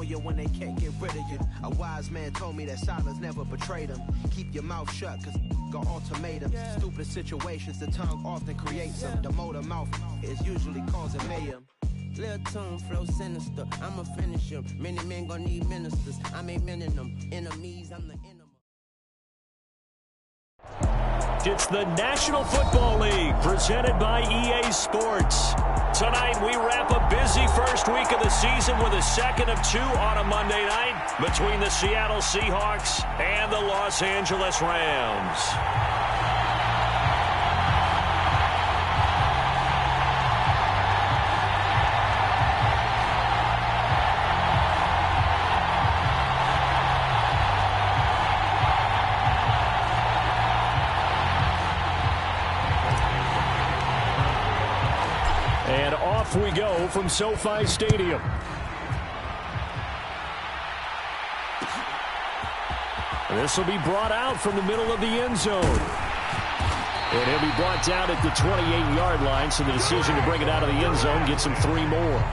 you when they can't get rid of you. A wise man told me that silence never betrayed him. Keep your mouth shut, cause got ultimatums. Stupid situations, the tongue often creates them. The motor mouth is usually causing mayhem. Lil' tune, flow sinister, I'ma finish him. Many men gon' need ministers, I'm a men in them. Enemies, I'm the enemy. It's the National Football League, presented by EA Sports. Tonight, we wrap a busy first week of the season with a second of two on a Monday night between the Seattle Seahawks and the Los Angeles Rams. And off we go from SoFi Stadium. This will be brought out from the middle of the end zone. And he'll be brought down at the 28-yard line, so the decision to bring it out of the end zone gets him 3 more.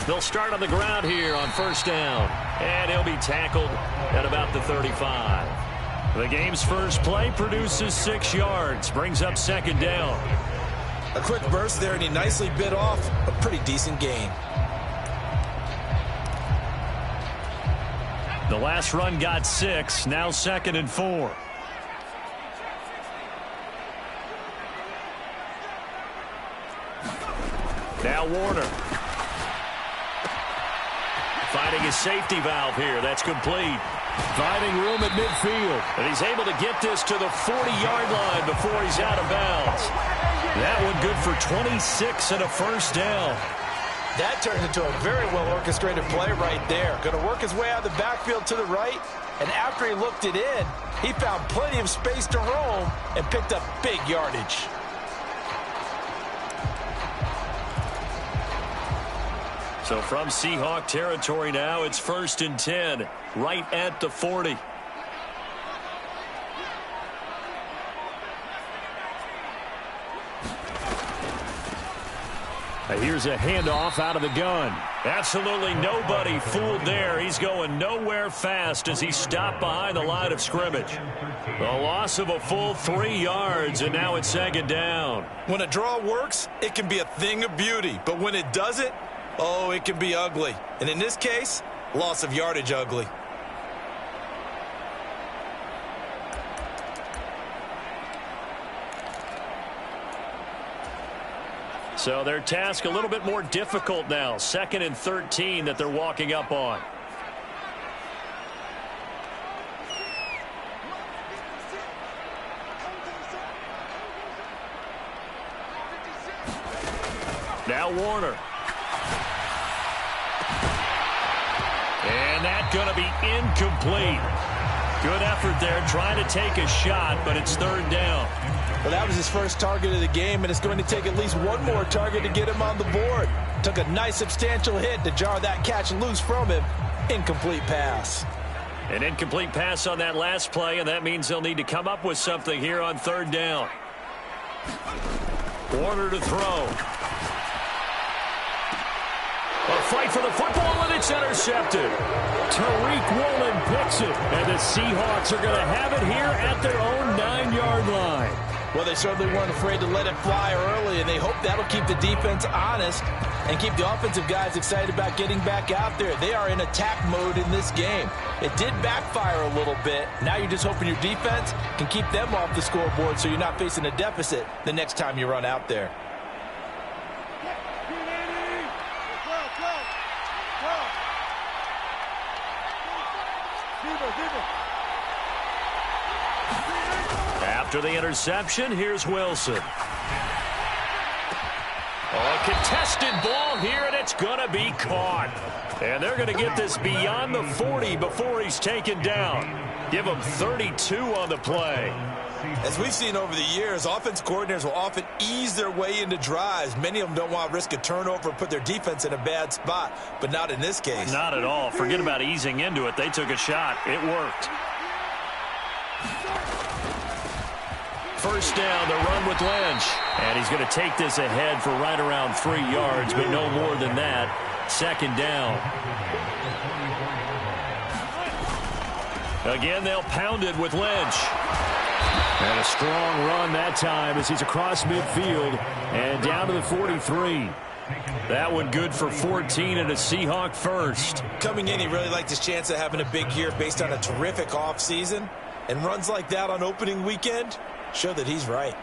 They'll start on the ground here on first down. And he'll be tackled at about the 35. The game's first play produces 6 yards. Brings up second down. A quick burst there, and he nicely bit off a pretty decent gain. The last run got 6. Now 2nd and 4. Now Warner. Finding his safety valve here. That's complete. Finding room at midfield. And he's able to get this to the 40-yard line before he's out of bounds. That one good for 26 and a first down. That turned into a very well-orchestrated play right there. Going to work his way out of the backfield to the right. And after he looked it in, he found plenty of space to roam and picked up big yardage. So from Seahawk territory now, it's 1st and 10, right at the 40. Here's a handoff out of the gun. Absolutely nobody fooled there. He's going nowhere fast as he stopped behind the line of scrimmage. The loss of a full 3 yards, and now it's 2nd down. When a draw works, it can be a thing of beauty. But when it doesn't, oh, it can be ugly. And in this case, loss of yardage ugly. So their task a little bit more difficult now. 2nd and 13 that they're walking up on. Now Warner. And that's going to be incomplete. Good effort there trying to take a shot, but it's 3rd down. Well, that was his first target of the game, and it's going to take at least one more target to get him on the board. Took a nice substantial hit to jar that catch loose from him. Incomplete pass. An incomplete pass on that last play, and that means they'll need to come up with something here on 3rd down. Warner to throw. A fight for the football, and it's intercepted. Tariq Woolen picks it, and the Seahawks are going to have it here at their own 9-yard line. Well, they certainly weren't afraid to let it fly early, and they hope that'll keep the defense honest and keep the offensive guys excited about getting back out there. They are in attack mode in this game. It did backfire a little bit. Now you're just hoping your defense can keep them off the scoreboard so you're not facing a deficit the next time you run out there. After the interception, here's Wilson. A contested ball here, and it's going to be caught. And they're going to get this beyond the 40 before he's taken down. Give him 32 on the play. As we've seen over the years, offense coordinators will often ease their way into drives. Many of them don't want to risk a turnover and put their defense in a bad spot, but not in this case. Not at all. Forget about easing into it. They took a shot. It worked. First down, the run with Lynch. And he's going to take this ahead for right around 3 yards, but no more than that. Second down. Again, they'll pound it with Lynch. And a strong run that time as he's across midfield and down to the 43. That one good for 14 and a Seahawk first. Coming in, he really liked his chance of having a big year based on a terrific offseason. And runs like that on opening weekend show that he's right.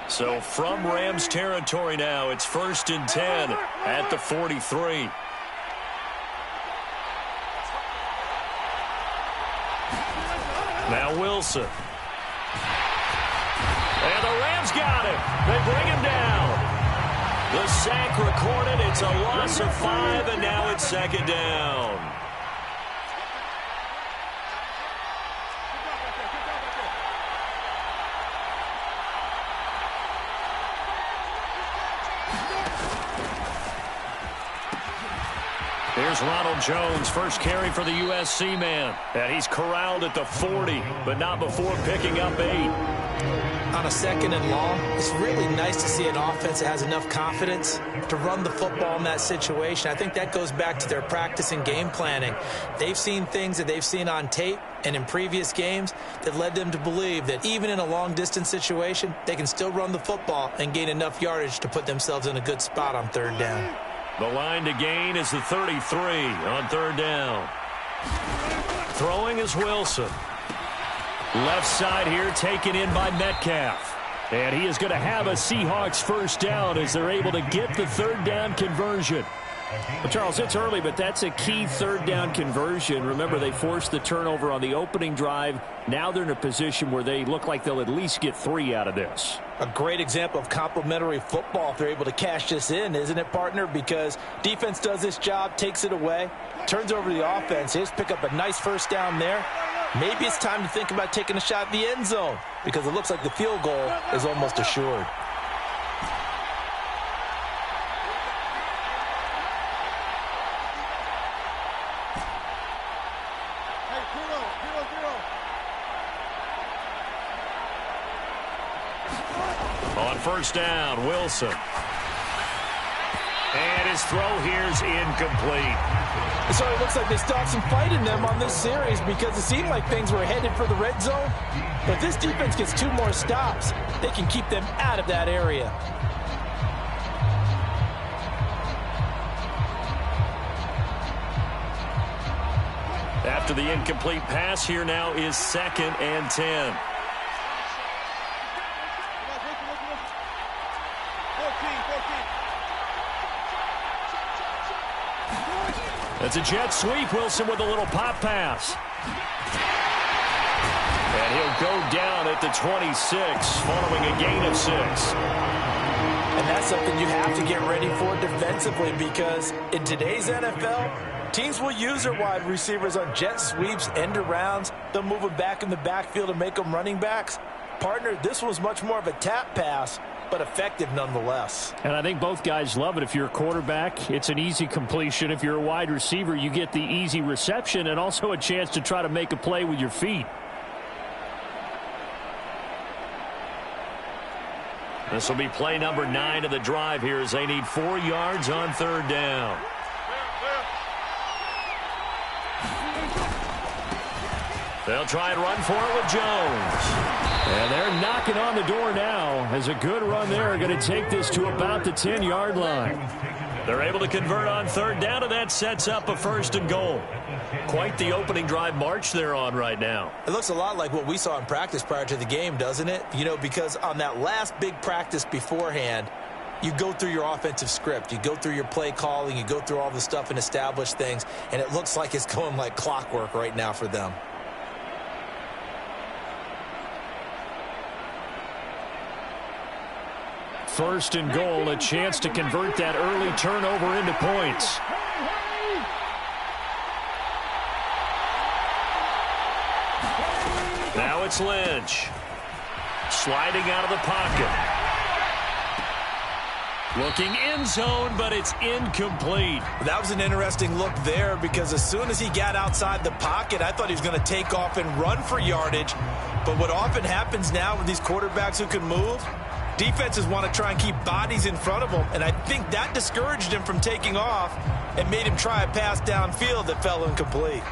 So from Rams territory now, it's 1st and 10 at the 43. Now Wilson. And the Rams got him. They bring him down. The sack recorded. It's a loss of 5, and now it's second down. Here's Ronald Jones, first carry for the USC man. And he's corralled at the 40, but not before picking up 8. On a 2nd and long, it's really nice to see an offense that has enough confidence to run the football in that situation. I think that goes back to their practice and game planning. They've seen things that they've seen on tape and in previous games that led them to believe that even in a long-distance situation, they can still run the football and gain enough yardage to put themselves in a good spot on 3rd down. The line to gain is the 33 on 3rd down. Throwing is Wilson. Left side here taken in by Metcalf. And he is going to have a Seahawks first down as they're able to get the 3rd down conversion. Well, Charles, it's early, but that's a key 3rd down conversion. Remember, they forced the turnover on the opening drive. Now they're in a position where they look like they'll at least get 3 out of this. A great example of complementary football if they're able to cash this in, isn't it, partner? Because defense does this job, takes it away, turns over the offense. They just pick up a nice first down there. Maybe it's time to think about taking a shot at the end zone because it looks like the field goal is almost assured. On first down, Wilson. And his throw here's incomplete. So it looks like they still have some fight in them on this series because it seemed like things were headed for the red zone. But if this defense gets 2 more stops, they can keep them out of that area. After the incomplete pass, here now is 2nd and 10. That's a jet sweep. Wilson with a little pop pass. And he'll go down at the 26 following a gain of 6. And that's something you have to get ready for defensively because in today's NFL, teams will use their wide receivers on jet sweeps, end arounds. They'll move them back in the backfield and make them running backs. Partner, this was much more of a tap pass, but effective nonetheless. And I think both guys love it. If you're a quarterback, it's an easy completion. If you're a wide receiver, you get the easy reception and also a chance to try to make a play with your feet. This will be play number 9 of the drive here as they need 4 yards on 3rd down. They'll try and run for it with Jones. And they're knocking on the door now as a good run there. Going to take this to about the 10-yard line. They're able to convert on 3rd down, and that sets up a 1st and goal. Quite the opening drive march they're on right now. It looks a lot like what we saw in practice prior to the game, doesn't it? You know, because on that last big practice beforehand, you go through your offensive script. You go through your play calling. You go through all the stuff and establish things, and it looks like it's going like clockwork right now for them. First and goal, a chance to convert that early turnover into points. Now it's Lynch. Sliding out of the pocket. Looking end zone, but it's incomplete. That was an interesting look there because as soon as he got outside the pocket, I thought he was going to take off and run for yardage. But what often happens now with these quarterbacks who can move, defenses want to try and keep bodies in front of them, and I think that discouraged him from taking off and made him try a pass downfield that fell incomplete.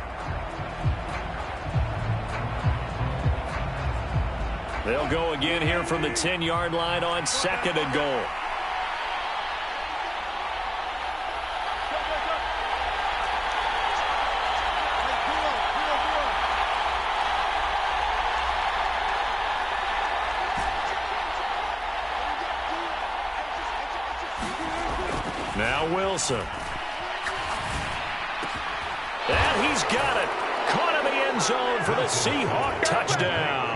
They'll go again here from the 10-yard line on 2nd and goal. Now Wilson. And he's got it. Caught in the end zone for the Seahawk touchdown.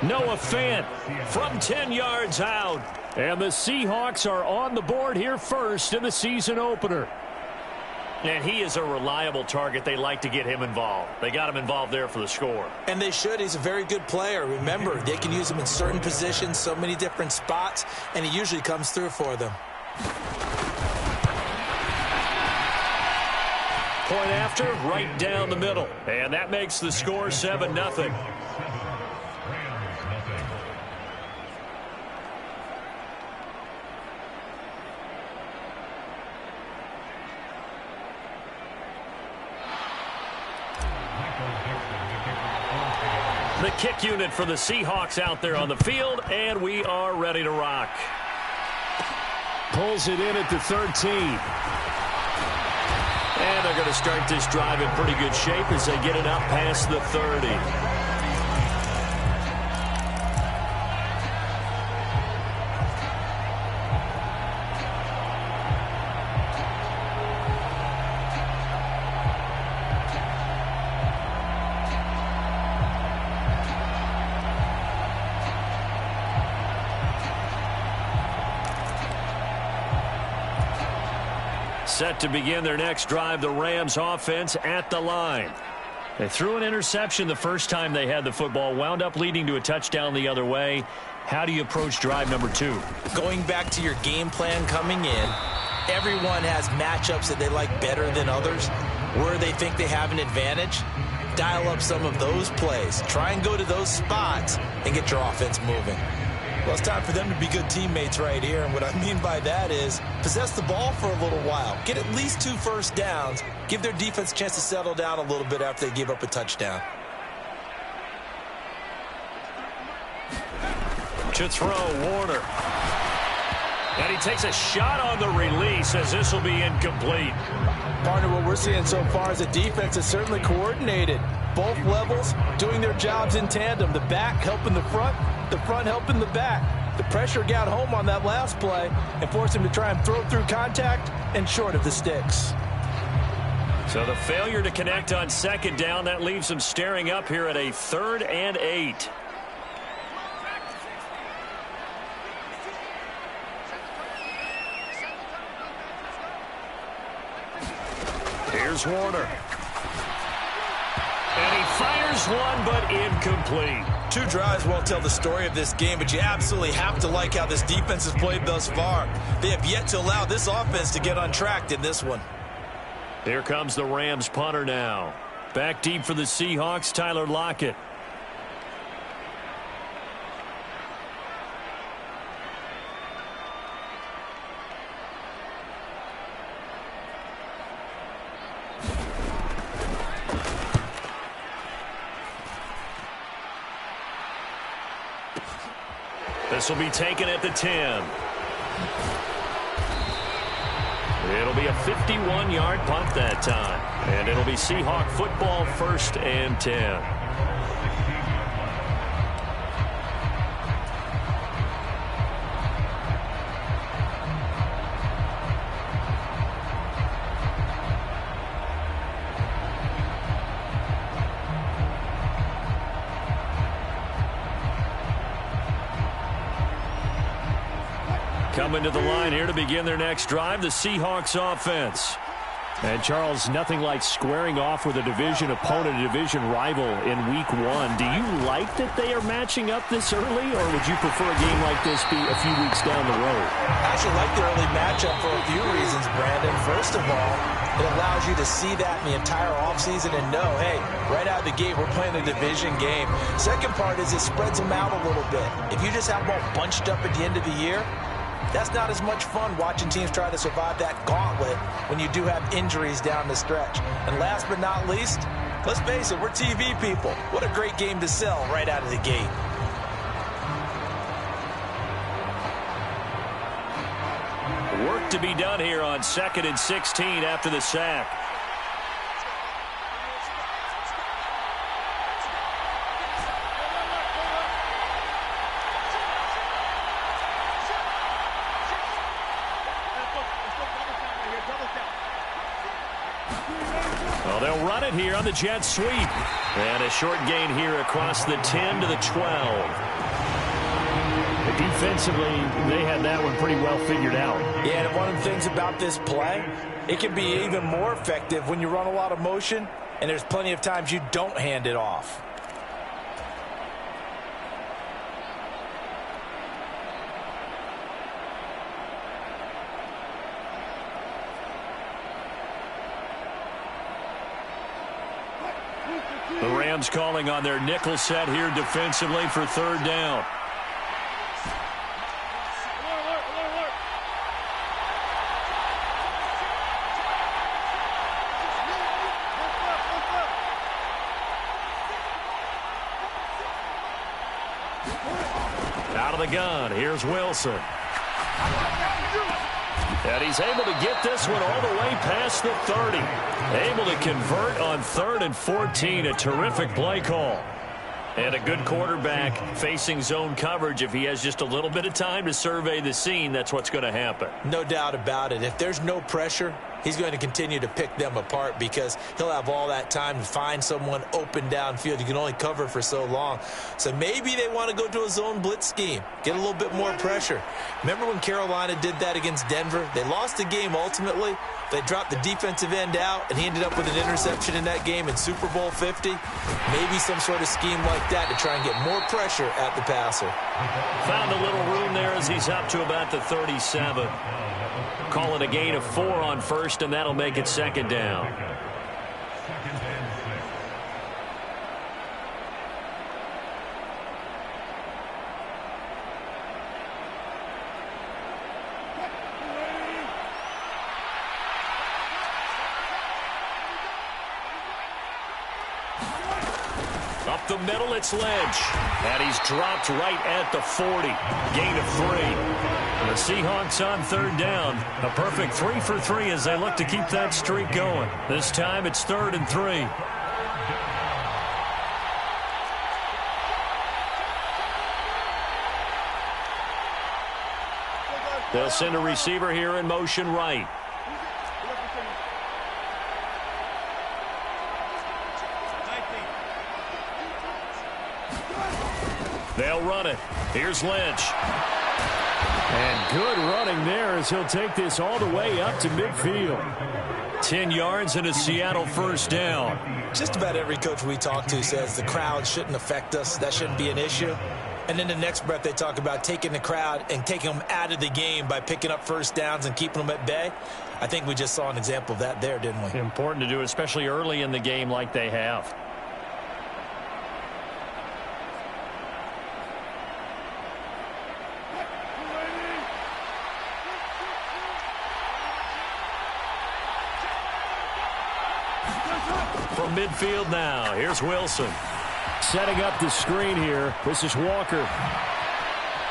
Noah Fant from 10 yards out. And the Seahawks are on the board here first in the season opener. And he is a reliable target. They like to get him involved. They got him involved there for the score. And they should. He's a very good player. Remember, they can use him in certain positions, so many different spots, and he usually comes through for them. Point after, right down the middle. And that makes the score 7-0. The kick unit for the Seahawks out there on the field, and we are ready to rock. Pulls it in at the 13. And they're going to start this drive in pretty good shape as they get it up past the 30. Set to begin their next drive, the Rams offense at the line. They threw an interception the first time they had the football, wound up leading to a touchdown the other way. How do you approach drive number 2? Going back to your game plan coming in, everyone has matchups that they like better than others. Where they think they have an advantage, dial up some of those plays. Try and go to those spots and get your offense moving. Well, it's time for them to be good teammates right here, and what I mean by that is possess the ball for a little while. Get at least 2 first downs. Give their defense a chance to settle down a little bit after they give up a touchdown. To throw, Warner. And he takes a shot on the release as this will be incomplete. Partner, what we're seeing so far is the defense is certainly coordinated. Both levels doing their jobs in tandem. The back helping the front helping the back. The pressure got home on that last play and forced him to try and throw through contact and short of the sticks. So the failure to connect on 2nd down, that leaves them staring up here at a 3rd and 8. Here's Warner. And he fires one, but incomplete. 2 drives won't tell the story of this game, but you absolutely have to like how this defense has played thus far. They have yet to allow this offense to get untracked in this one. Here comes the Rams punter now. Back deep for the Seahawks, Tyler Lockett. This will be taken at the 10. It'll be a 51-yard punt that time. And it'll be Seahawk football, 1st and 10. Coming to the line here to begin their next drive, the Seahawks offense. And, Charles, nothing like squaring off with a division opponent, a division rival in Week 1. Do you like that they are matching up this early, or would you prefer a game like this be a few weeks down the road? I actually like the early matchup for a few reasons, Brandon. First of all, it allows you to see that in the entire offseason and know, hey, right out of the gate, we're playing a division game. Second part is it spreads them out a little bit. If you just have them all bunched up at the end of the year, that's not as much fun watching teams try to survive that gauntlet when you do have injuries down the stretch. And last but not least, let's face it, we're TV people. What a great game to sell right out of the gate. Work to be done here on 2nd and 16 after the sack. Well, they'll run it here on the jet sweep. And a short gain here across the 10 to the 12. Defensively, they had that one pretty well figured out. Yeah, and one of the things about this play, it can be even more effective when you run a lot of motion, and there's plenty of times you don't hand it off. The Rams calling on their nickel set here defensively for 3rd down. Out of the gun, here's Wilson. And he's able to get this one all the way past the 30. Able to convert on 3rd and 14. A terrific play call. And a good quarterback facing zone coverage. If he has just a little bit of time to survey the scene, that's what's going to happen. No doubt about it. If there's no pressure, he's going to continue to pick them apart because he'll have all that time to find someone open downfield. You can only cover for so long. So maybe they want to go to a zone blitz scheme, get a little bit more pressure. Remember when Carolina did that against Denver? They lost the game ultimately. They dropped the defensive end out, and he ended up with an interception in that game in Super Bowl 50. Maybe some sort of scheme like that to try and get more pressure at the passer. Found a little room there as he's up to about the 37. Call it a gain of 4 on 1st, and that'll make it 2nd down. Up the middle, it's Lynch. And he's dropped right at the 40. Gain of 3. And the Seahawks on 3rd down. A perfect 3 for 3 as they look to keep that streak going. This time it's 3rd and 3. They'll send a receiver here in motion right. They'll run it. Here's Lynch. And good running there as he'll take this all the way up to midfield. 10 yards and a Seattle 1st down. Just about every coach we talk to says the crowd shouldn't affect us. That shouldn't be an issue. And then the next breath they talk about taking the crowd and taking them out of the game by picking up 1st downs and keeping them at bay. I think we just saw an example of that there, didn't we? Important to do, especially early in the game like they have. From midfield now, here's Wilson. Setting up the screen here. This is Walker.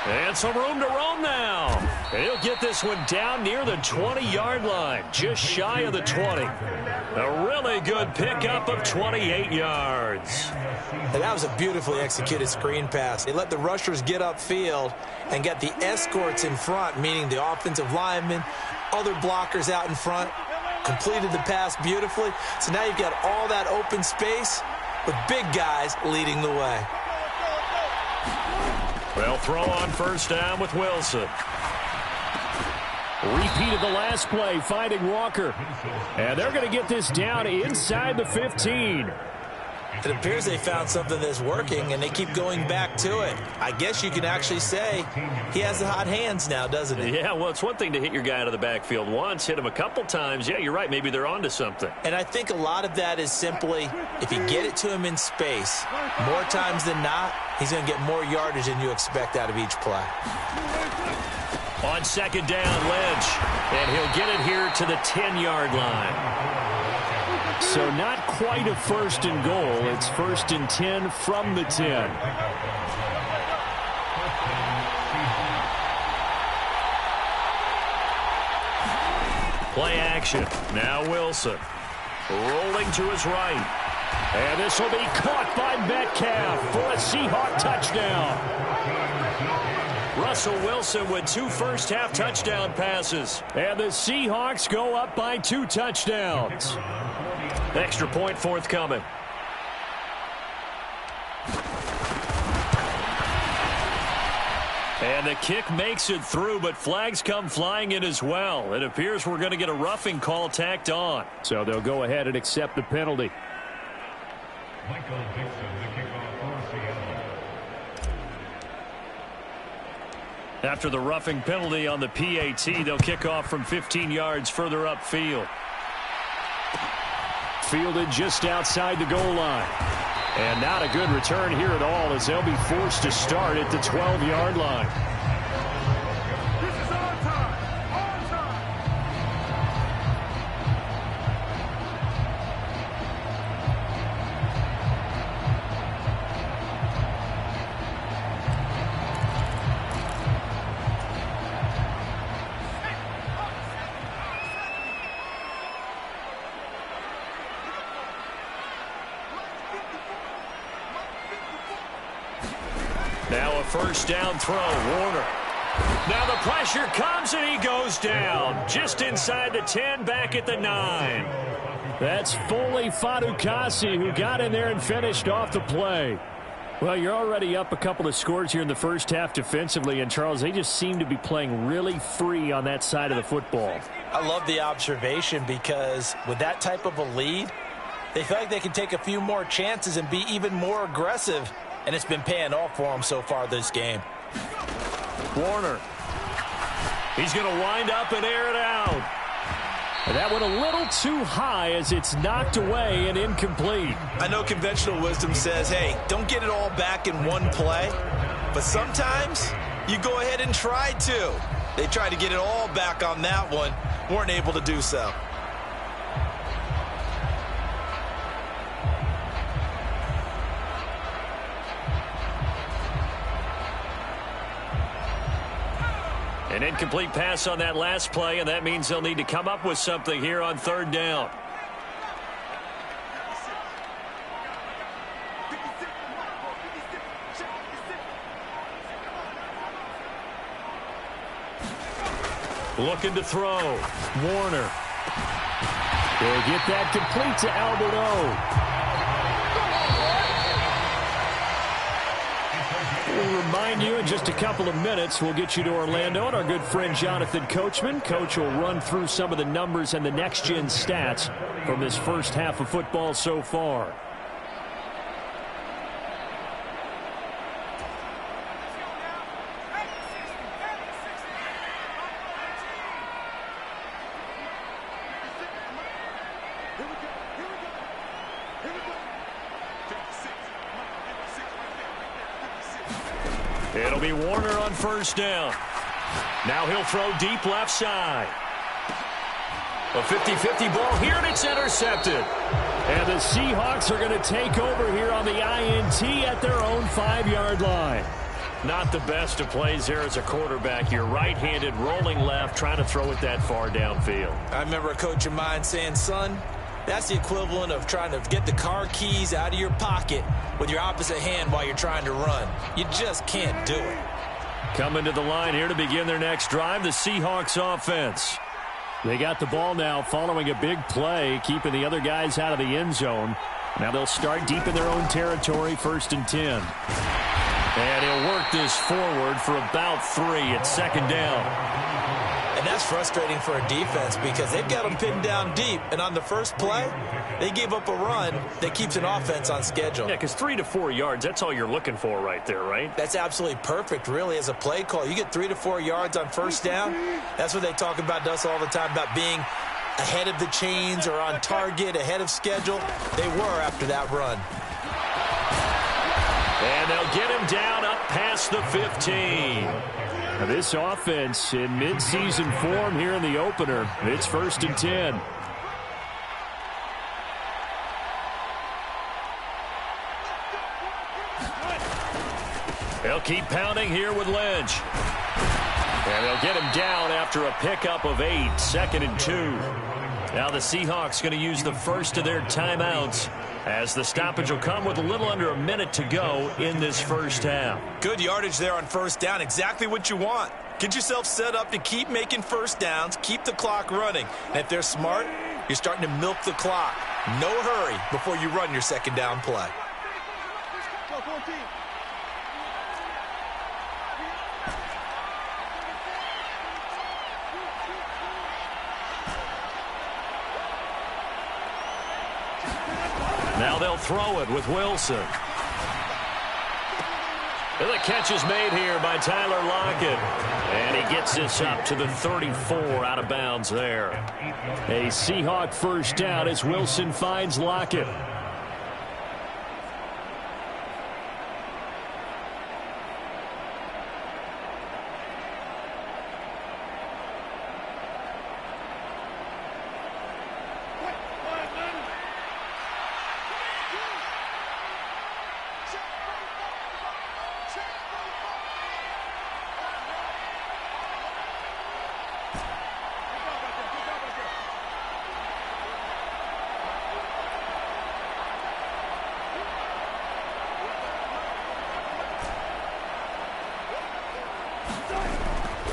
And some room to roam now. And he'll get this one down near the 20-yard line, just shy of the 20. A really good pickup of 28 yards. And that was a beautifully executed screen pass. They let the rushers get upfield and got the escorts in front, meaning the offensive linemen, other blockers out in front, completed the pass beautifully. So now you've got all that open space with big guys leading the way. Well, throw on 1st down with Wilson. Repeated the last play, finding Walker. And they're going to get this down inside the 15. It appears they found something that's working, and they keep going back to it. I guess you can actually say he has the hot hands now, doesn't he? Yeah, well, it's one thing to hit your guy out of the backfield once, hit him a couple times. Yeah, you're right. Maybe they're onto something. And I think a lot of that is simply if you get it to him in space, more times than not, he's going to get more yardage than you expect out of each play. On second down, Lynch. And he'll get it here to the 10-yard line. So not quite a first and goal. It's first and 10 from the 10. Play action. Now Wilson. Rolling to his right. And this will be caught by Metcalf for a Seahawk touchdown. Russell Wilson with 2 first-half touchdown passes. And the Seahawks go up by 2 touchdowns. Extra point forthcoming. And the kick makes it through, but flags come flying in as well. It appears we're going to get a roughing call tacked on. So they'll go ahead and accept the penalty. After the roughing penalty on the PAT, they'll kick off from 15 yards further upfield. Fielded just outside the goal line. And not a good return here at all as they'll be forced to start at the 12-yard line. Now a first down throw, Warner. Now the pressure comes and he goes down. Just inside the 10, back at the 9. That's Foley Fadukasi who got in there and finished off the play. Well, you're already up a couple of scores here in the first half defensively, and Charles, they just seem to be playing really free on that side of the football. I love the observation because with that type of a lead, they feel like they can take a few more chances and be even more aggressive. And it's been paying off for him so far this game. Warner. He's going to wind up and air it out. And that went a little too high as it's knocked away and incomplete. I know conventional wisdom says, hey, don't get it all back in one play. But sometimes you go ahead and try to. They tried to get it all back on that one. Weren't able to do so. An incomplete pass on that last play, and that means they'll need to come up with something here on third down. Looking to throw. Warner. They'll get that complete to Albert O. We'll remind you in just a couple of minutes, we'll get you to Orlando and our good friend Jonathan Coachman. Coach will run through some of the numbers and the next-gen stats from this first half of football so far. It'll be Warner on first down. Now he'll throw deep left side. A 50-50 ball here, and it's intercepted. And the Seahawks are going to take over here on the INT at their own 5-yard line. Not the best of plays there as a quarterback. You're right-handed, rolling left, trying to throw it that far downfield. I remember a coach of mine saying, son, that's the equivalent of trying to get the car keys out of your pocket with your opposite hand while you're trying to run. You just can't do it. Coming to the line here to begin their next drive, the Seahawks offense. They got the ball now following a big play, keeping the other guys out of the end zone. Now they'll start deep in their own territory, 1st and 10. And he'll work this forward for about 3 at second down. And that's That's frustrating for a defense because they've got them pinned down deep, and on the first play, they gave up a run that keeps an offense on schedule. Yeah, because 3 to 4 yards, that's all you're looking for right there, right? That's absolutely perfect, really, as a play call. You get 3 to 4 yards on first down. That's what they talk about to us all the time, about being ahead of the chains or on target, ahead of schedule. They were after that run. And they'll get him down up past the 15. Now this offense in midseason form here in the opener. It's 1st and 10. They'll keep pounding here with Lynch. And they'll get him down after a pickup of 8, 2nd and 2. Now the Seahawks going to use the first of their timeouts as the stoppage will come with a little under a minute to go in this first half. Good yardage there on first down. Exactly what you want. Get yourself set up to keep making first downs, keep the clock running. And if they're smart, you're starting to milk the clock. No hurry before you run your second down play. Now they'll throw it with Wilson. And the catch is made here by Tyler Lockett. And he gets this up to the 34 out of bounds there. A Seahawk first down as Wilson finds Lockett.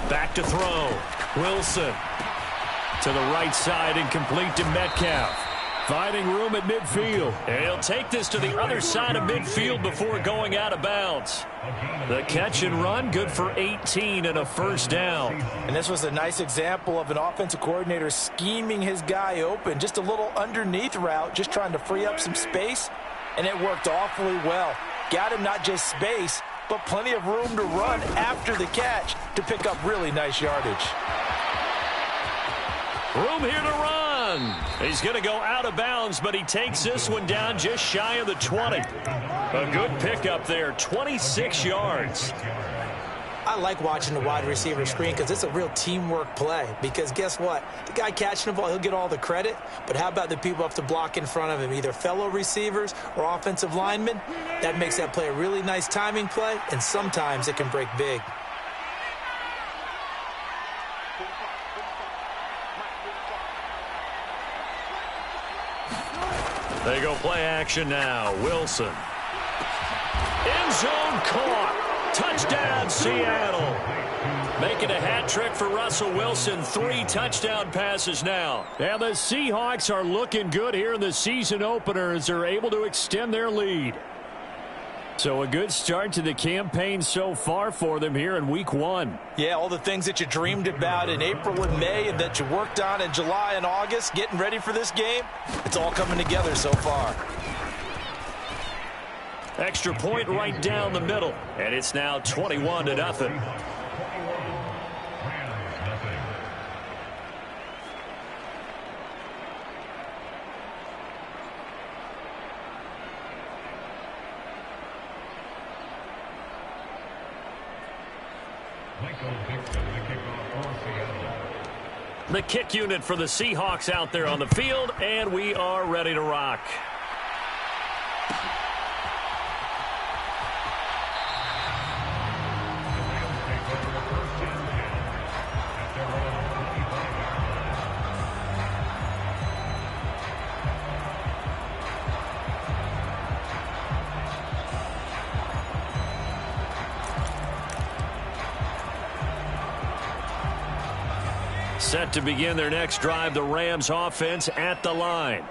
Back to throw. Wilson to the right side and complete to Metcalf. Finding room at midfield. And he'll take this to the other side of midfield before going out of bounds. The catch and run good for 18 and a first down. And this was a nice example of an offensive coordinator scheming his guy open. Just a little underneath route, just trying to free up some space. And it worked awfully well. Got him not just space, but plenty of room to run after the catch to pick up really nice yardage. Room here to run. He's going to go out of bounds, but he takes this one down just shy of the 20. A good pickup there, 26 yards. I like watching the wide receiver screen because it's a real teamwork play. Because guess what? The guy catching the ball, he'll get all the credit. But how about the people up to block in front of him, either fellow receivers or offensive linemen? That makes that play a really nice timing play, and sometimes it can break big. They go play action now. Wilson. End zone caught. Touchdown, Seattle. Making a hat trick for Russell Wilson. 3 touchdown passes now. And the Seahawks are looking good here in the season opener as they're able to extend their lead. So a good start to the campaign so far for them here in week 1. Yeah, all the things that you dreamed about in April and May and that you worked on in July and August, getting ready for this game, it's all coming together so far. Extra point right down the middle. And it's now 21-0. The kick unit for the Seahawks out there on the field, and we are ready to rock. Set to begin their next drive, the Rams offense at the line.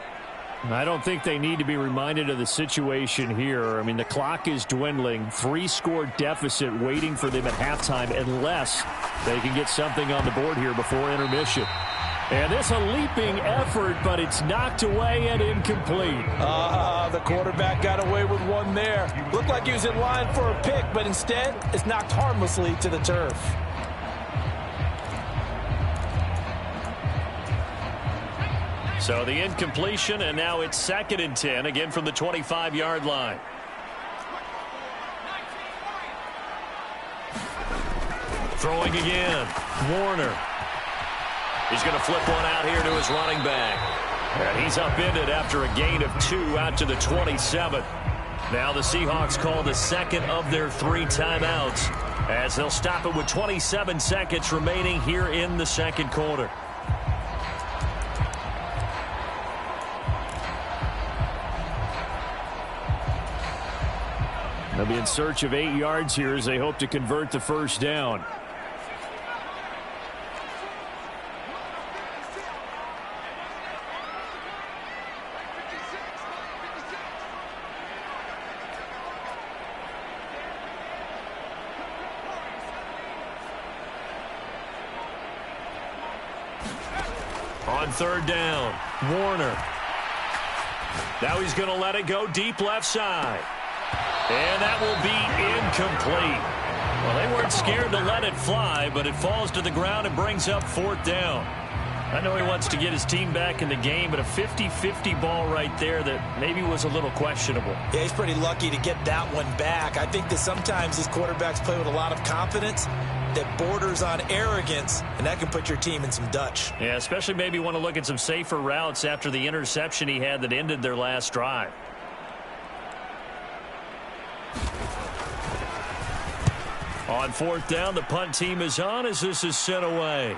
I don't think they need to be reminded of the situation here. I mean, the clock is dwindling. 3-score deficit waiting for them at halftime unless they can get something on the board here before intermission. And this a leaping effort, but it's knocked away and incomplete. The quarterback got away with one there. Looked like he was in line for a pick, but instead it's knocked harmlessly to the turf. So the incompletion, and now it's 2nd and 10, again from the 25-yard line. Throwing again. Warner. He's going to flip one out here to his running back. And he's upended after a gain of 2 out to the 27th. Now the Seahawks call the second of their 3 timeouts as they'll stop it with 27 seconds remaining here in the second quarter. They'll be in search of 8 yards here as they hope to convert the first down. On 3rd down, Warner. Now he's going to let it go deep left side. And that will be incomplete. Well, they weren't scared to let it fly, but it falls to the ground and brings up 4th down. I know he wants to get his team back in the game, but a 50-50 ball right there that maybe was a little questionable. Yeah, he's pretty lucky to get that one back. I think that sometimes these quarterbacks play with a lot of confidence that borders on arrogance, and that can put your team in some Dutch. Yeah, especially maybe want to look at some safer routes after the interception he had that ended their last drive. On 4th down, the punt team is on as this is sent away.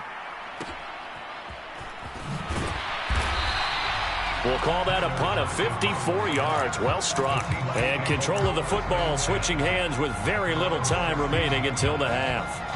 We'll call that a punt of 54 yards. Well struck. And control of the football switching hands with very little time remaining until the half.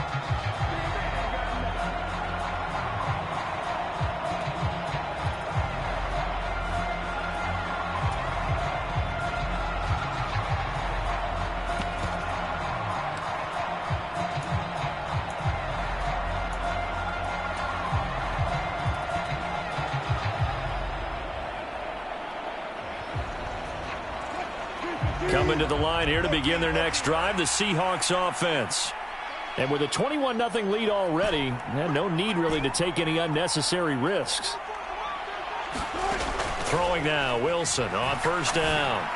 Coming to the line here to begin their next drive, the Seahawks offense. And with a 21-0 lead already, no need really to take any unnecessary risks. Throwing now, Wilson on 1st down.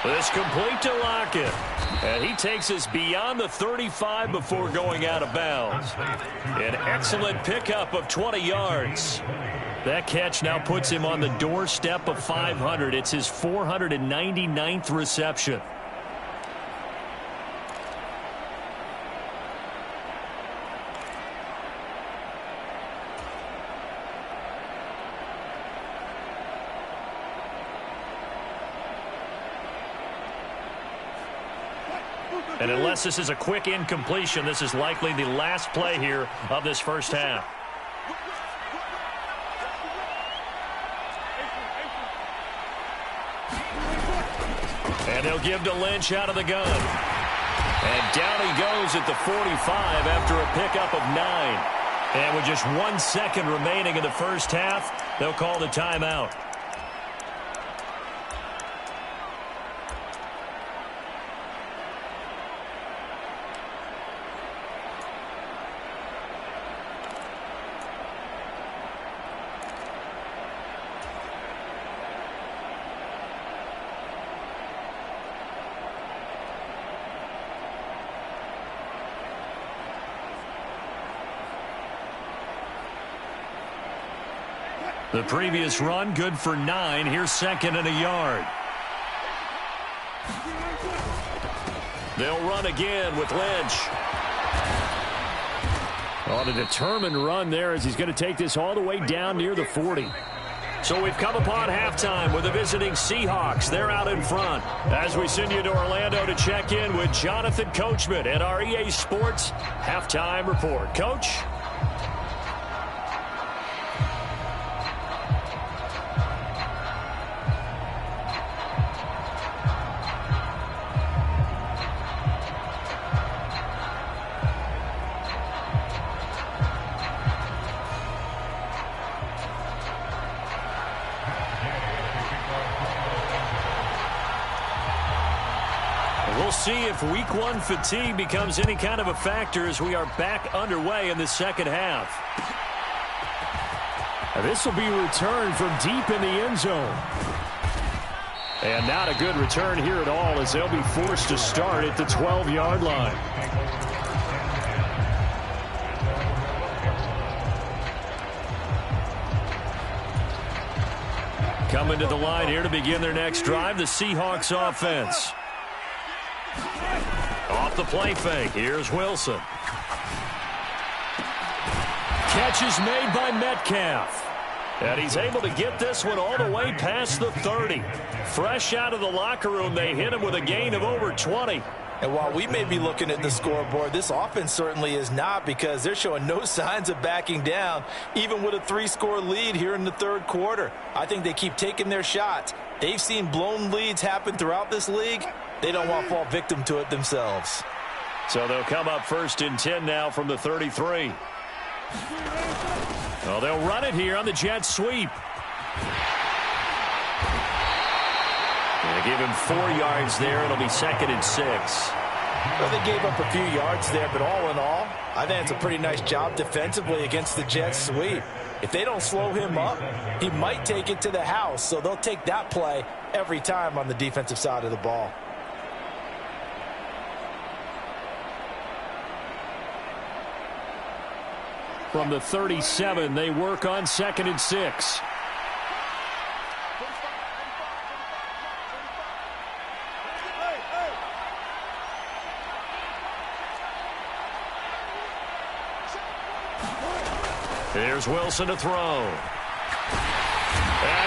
This complete to Lockett. And he takes us beyond the 35 before going out of bounds. An excellent pickup of 20 yards. That catch now puts him on the doorstep of 500. It's his 499th reception. And unless this is a quick incompletion, this is likely the last play here of this first half. And they'll give to Lynch out of the gun. And down he goes at the 45 after a pickup of 9. And with just 1 second remaining in the first half, they'll call the timeout. The previous run good for 9. Here's 2nd and a yard. They'll run again with Lynch. On a determined run there as he's going to take this all the way down near the 40. So we've come upon halftime with the visiting Seahawks. They're out in front. As we send you to Orlando to check in with Jonathan Coachman at our EA Sports Halftime Report. Coach? We'll see if week one fatigue becomes any kind of a factor as we are back underway in the second half. This will be returned from deep in the end zone. And not a good return here at all as they'll be forced to start at the 12-yard line. Coming to the line here to begin their next drive, the Seahawks offense. Off the play fake, here's Wilson. Catch is made by Metcalf. And he's able to get this one all the way past the 30. Fresh out of the locker room, they hit him with a gain of over 20. And while we may be looking at the scoreboard, this offense certainly is not, because they're showing no signs of backing down, even with a 3-score lead here in the third quarter. I think they keep taking their shots. They've seen blown leads happen throughout this league. They don't want to fall victim to it themselves. So they'll come up 1st and 10 now from the 33. Well, they'll run it here on the jet sweep. They give him 4 yards there. It'll be 2nd and 6. Well, they gave up a few yards there, but all in all, I think it's a pretty nice job defensively against the jet sweep. If they don't slow him up, he might take it to the house, so they'll take that play every time on the defensive side of the ball. From the 37, they work on 2nd and 6. Here's Wilson to throw. And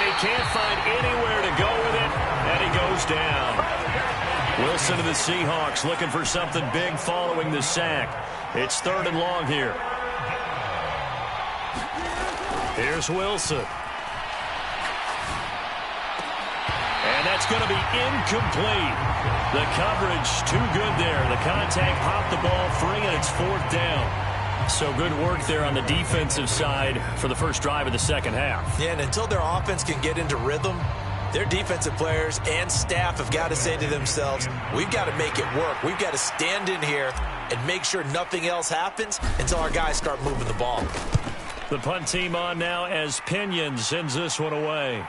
he can't find anywhere to go with it, and he goes down. Wilson to the Seahawks looking for something big following the sack. It's 3rd and long here. Here's Wilson. And that's going to be incomplete. The coverage too good there. The contact popped the ball free, and it's 4th down. So good work there on the defensive side for the first drive of the second half. Yeah, and until their offense can get into rhythm, their defensive players and staff have got to say to themselves, we've got to make it work. We've got to stand in here and make sure nothing else happens until our guys start moving the ball. The punt team on now as Pinion sends this one away.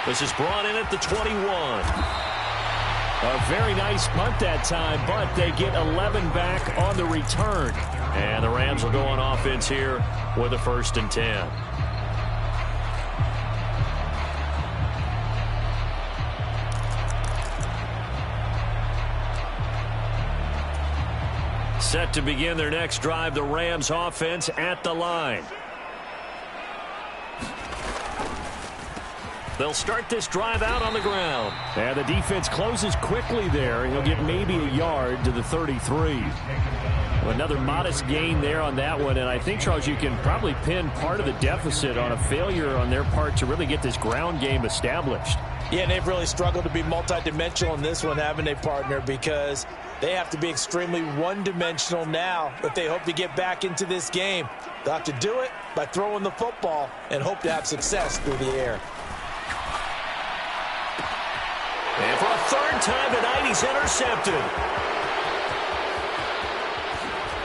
This is brought in at the 21. A very nice punt that time, but they get 11 back on the return. And the Rams will go on offense here with a 1st and 10. Set to begin their next drive, the Rams offense at the line. They'll start this drive out on the ground. And the defense closes quickly there. He'll get maybe a yard to the 33. Another modest gain there on that one. And I think, Charles, you can probably pin part of the deficit on a failure on their part to really get this ground game established. Yeah, and they've really struggled to be multidimensional in this one, haven't they, partner? Because they have to be extremely one-dimensional now if they hope to get back into this game. They'll have to do it by throwing the football and hope to have success through the air. And for a 3rd time tonight, he's intercepted.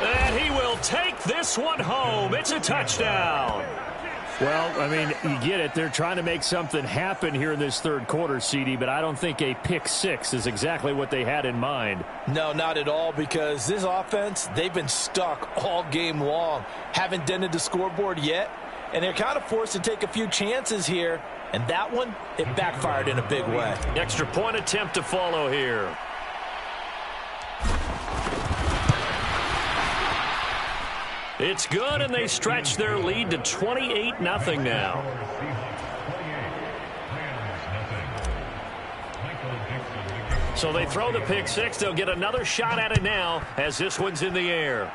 And he will take this one home. It's a touchdown. Well, I mean, you get it. They're trying to make something happen here in this third quarter, CD, but I don't think a pick 6 is exactly what they had in mind. No, not at all, because this offense, they've been stuck all game long. Haven't dented the scoreboard yet, and they're kind of forced to take a few chances here. And that one, it backfired in a big way. Extra point attempt to follow here. It's good, and they stretch their lead to 28-0 now. So they throw the pick 6. They'll get another shot at it now as this one's in the air.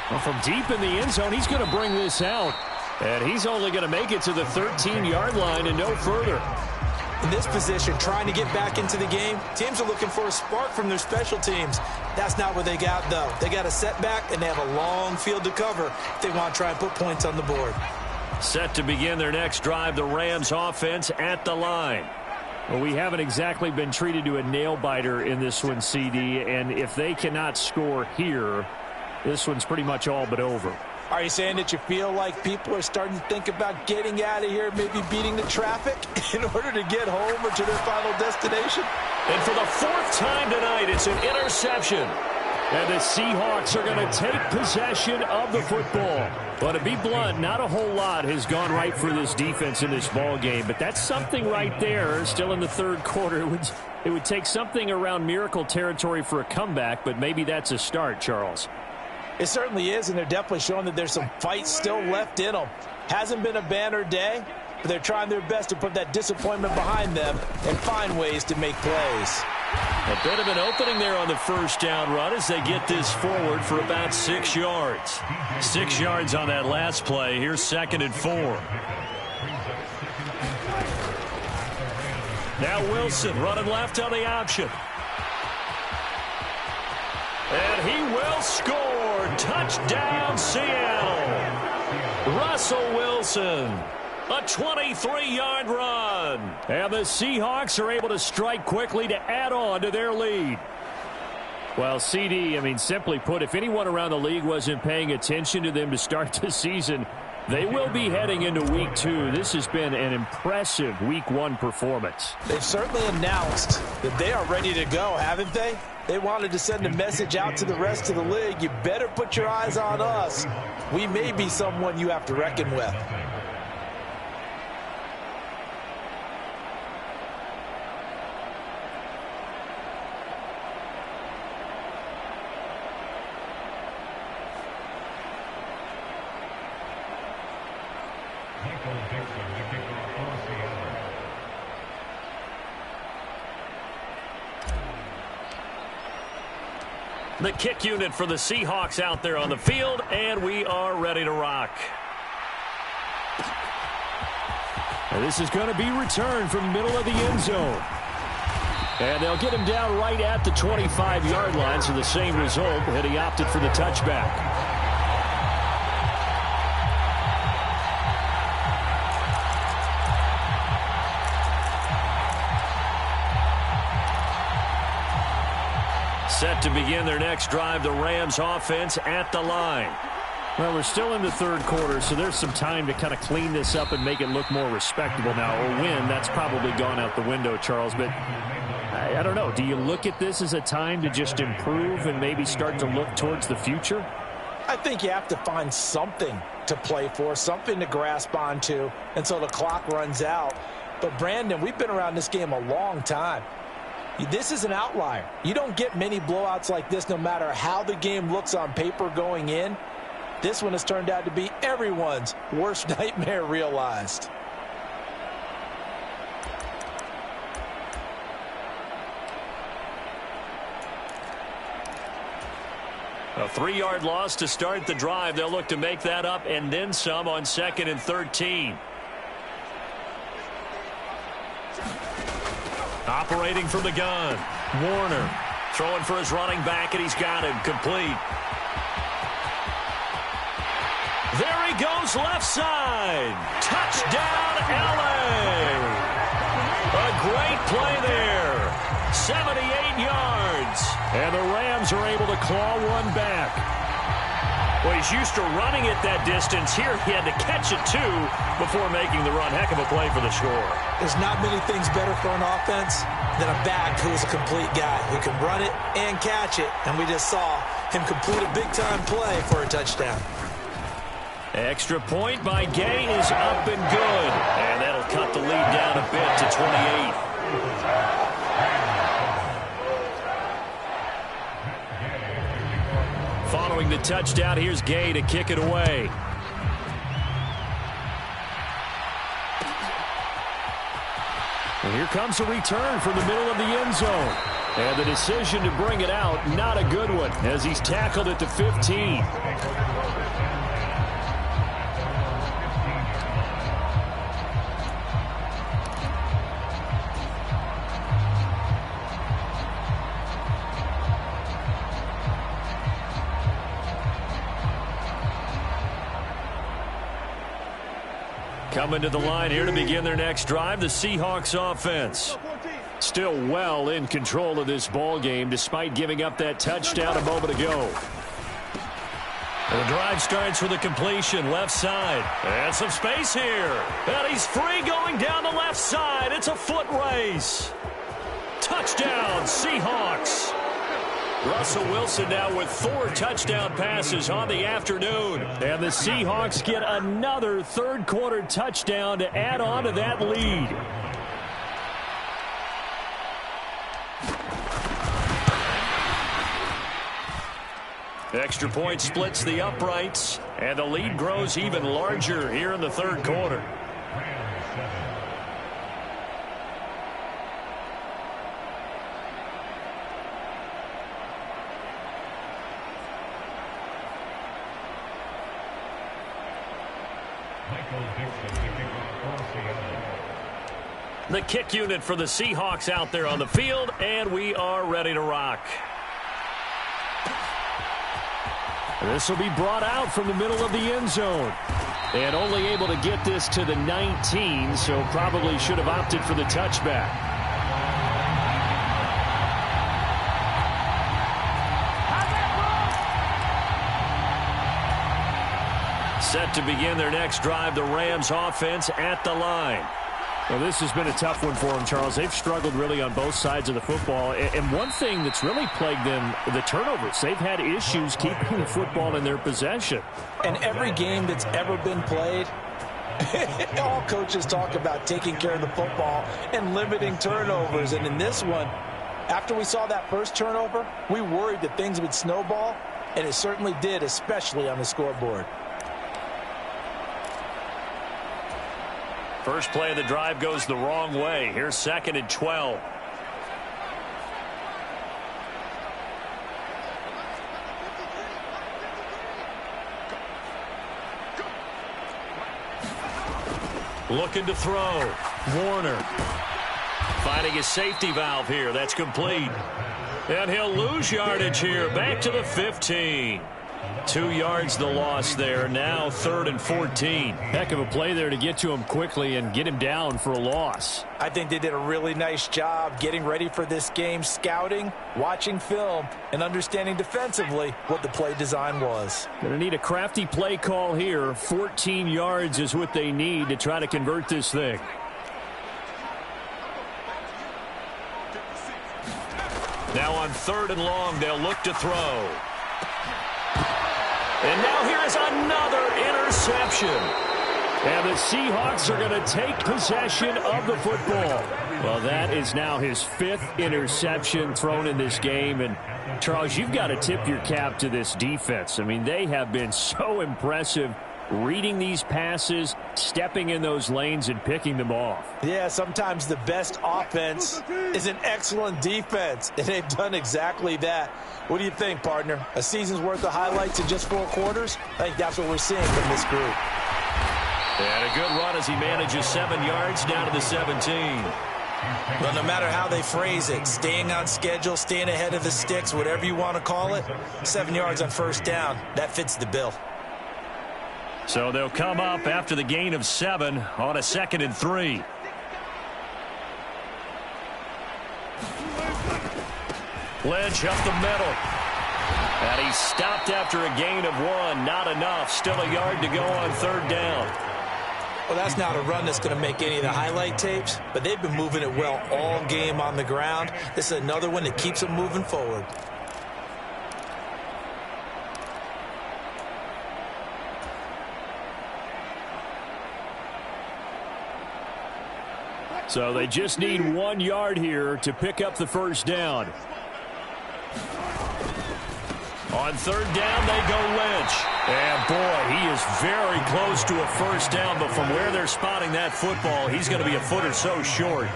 Well, from deep in the end zone, he's going to bring this out. And he's only going to make it to the 13-yard line and no further. In this position, trying to get back into the game, teams are looking for a spark from their special teams. That's not what they got, though. They got a setback, and they have a long field to cover if they want to try and put points on the board. Set to begin their next drive, the Rams offense at the line. Well, we haven't exactly been treated to a nail-biter in this one, CD, and if they cannot score here, this one's pretty much all but over. Are you saying that you feel like people are starting to think about getting out of here, maybe beating the traffic in order to get home or to their final destination? And for the fourth time tonight, it's an interception. And the Seahawks are going to take possession of the football. But to be blunt, not a whole lot has gone right for this defense in this ball game. But that's something right there. Still in the third quarter. It would take something around miracle territory for a comeback, but maybe that's a start, Charles. It certainly is, and they're definitely showing that there's some fight still left in them. Hasn't been a banner day, but they're trying their best to put that disappointment behind them and find ways to make plays. A bit of an opening there on the first down run as they get this forward for about 6 yards. 6 yards on that last play. Here's 2nd and 4. Now Wilson running left on the option. And he will score. Touchdown, Seattle. Russell Wilson. A 23-yard run. And the Seahawks are able to strike quickly to add on to their lead. Well, CD, I mean, simply put, if anyone around the league wasn't paying attention to them to start the season, they will be heading into Week 2. This has been an impressive Week 1 performance. They've certainly announced that they are ready to go, haven't they? They wanted to send a message out to the rest of the league. You better put your eyes on us. We may be someone you have to reckon with. The kick unit for the Seahawks out there on the field, and we are ready to rock. And this is going to be returned from the middle of the end zone. And they'll get him down right at the 25-yard line, so the same result, and he opted for the touchback. Set to begin their next drive, the Rams offense at the line. Well, we're still in the third quarter, so there's some time to kind of clean this up and make it look more respectable now. A win, that's probably gone out the window, Charles, but I don't know. Do you look at this as a time to just improve and maybe start to look towards the future? I think you have to find something to play for, something to grasp onto until the clock runs out. But, Brandon, we've been around this game a long time. This is an outlier. You don't get many blowouts like this no matter how the game looks on paper going in. This one has turned out to be everyone's worst nightmare realized. A 3-yard loss to start the drive. They'll look to make that up and then some on 2nd and 13. Operating from the gun. Warner throwing for his running back, and he's got him complete. There he goes left side. Touchdown, LA. A great play there. 78 yards. And the Rams are able to claw one back. Well, he's used to running it that distance. Here he had to catch it, too, before making the run. Heck of a play for the score. There's not many things better for an offense than a back who is a complete guy who can run it and catch it. And we just saw him complete a big-time play for a touchdown. Extra point by Gay is up and good. And that'll cut the lead down a bit to 28. Following the touchdown, here's Gay to kick it away. And here comes a return from the middle of the end zone. And the decision to bring it out, not a good one, as he's tackled at the 15. Coming to the line here to begin their next drive, the Seahawks offense. Still well in control of this ball game despite giving up that touchdown a moment ago. And the drive starts with a completion left side. And some space here. And he's free going down the left side. It's a foot race. Touchdown, Seahawks. Russell Wilson now with 4 touchdown passes on the afternoon. And the Seahawks get another third-quarter touchdown to add on to that lead. Extra point splits the uprights, and the lead grows even larger here in the third quarter. The kick unit for the Seahawks out there on the field, and we are ready to rock. This will be brought out from the middle of the end zone. And only able to get this to the 19, so probably should have opted for the touchback. Set to begin their next drive, the Rams offense at the line. Well, this has been a tough one for them, Charles. They've struggled really on both sides of the football. And one thing that's really plagued them, the turnovers. They've had issues keeping the football in their possession. And every game that's ever been played, all coaches talk about taking care of the football and limiting turnovers. And in this one, after we saw that first turnover, we worried that things would snowball, and it certainly did, especially on the scoreboard. First play of the drive goes the wrong way. Here's 2nd and 12. Looking to throw. Warner. Finding his safety valve here. That's complete. And he'll lose yardage here. Back to the 15. 2 yards the loss there. Now 3rd and 14. Heck of a play there to get to him quickly and get him down for a loss. I think they did a really nice job getting ready for this game, scouting, watching film, and understanding defensively what the play design was. Going to need a crafty play call here. 14 yards is what they need to try to convert this thing. Now on 3rd and long, they'll look to throw. And now here is another interception. And the Seahawks are going to take possession of the football. Well, that is now his 5th interception thrown in this game. And, Charles, you've got to tip your cap to this defense. I mean, they have been so impressive reading these passes, stepping in those lanes, and picking them off. Yeah, sometimes the best offense is an excellent defense, and they've done exactly that. What do you think, partner? A season's worth of highlights in just 4 quarters? I think that's what we're seeing from this group. And a good run as he manages 7 yards down to the 17. Well, no matter how they phrase it, staying on schedule, staying ahead of the sticks, whatever you want to call it, 7 yards on 1st down, that fits the bill. So they'll come up after the gain of 7 on a 2nd and 3. Lynch up the middle. And he's stopped after a gain of 1. Not enough. Still a yard to go on 3rd down. Well, that's not a run that's going to make any of the highlight tapes, but they've been moving it well all game on the ground. This is another one that keeps them moving forward. So they just need 1 yard here to pick up the 1st down. On 3rd down, they go Lynch. And, boy, he is very close to a 1st down, but from where they're spotting that football, he's going to be a foot or so short.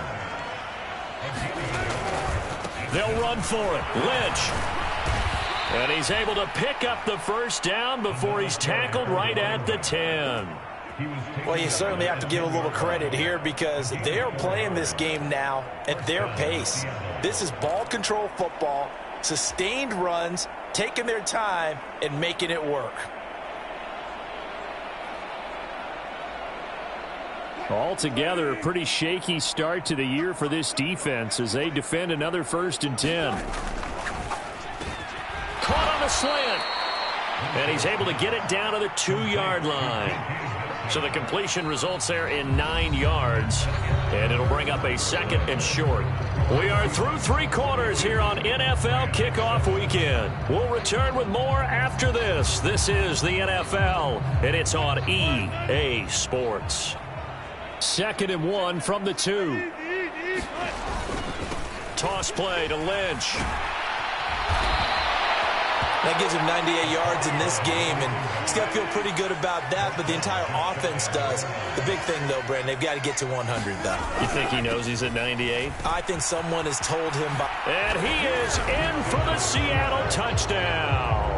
They'll run for it. Lynch. And he's able to pick up the 1st down before he's tackled right at the 10. Well, you certainly have to give a little credit here because they are playing this game now at their pace. This is ball control football, sustained runs, taking their time, and making it work. Altogether, a pretty shaky start to the year for this defense as they defend another 1st and 10. Caught on the slant. And he's able to get it down to the 2-yard line. So the completion results there in 9 yards. And it'll bring up a 2nd and short. We are through 3 quarters here on NFL Kickoff Weekend. We'll return with more after this. This is the NFL, and it's on EA Sports. 2nd and 1 from the 2. Toss play to Lynch. That gives him 98 yards in this game, and he's got to feel pretty good about that, but the entire offense does. The big thing, though, Brandon, they've got to get to 100, though. You think he knows he's at 98? I think someone has told him. And he is in for the Seattle touchdown.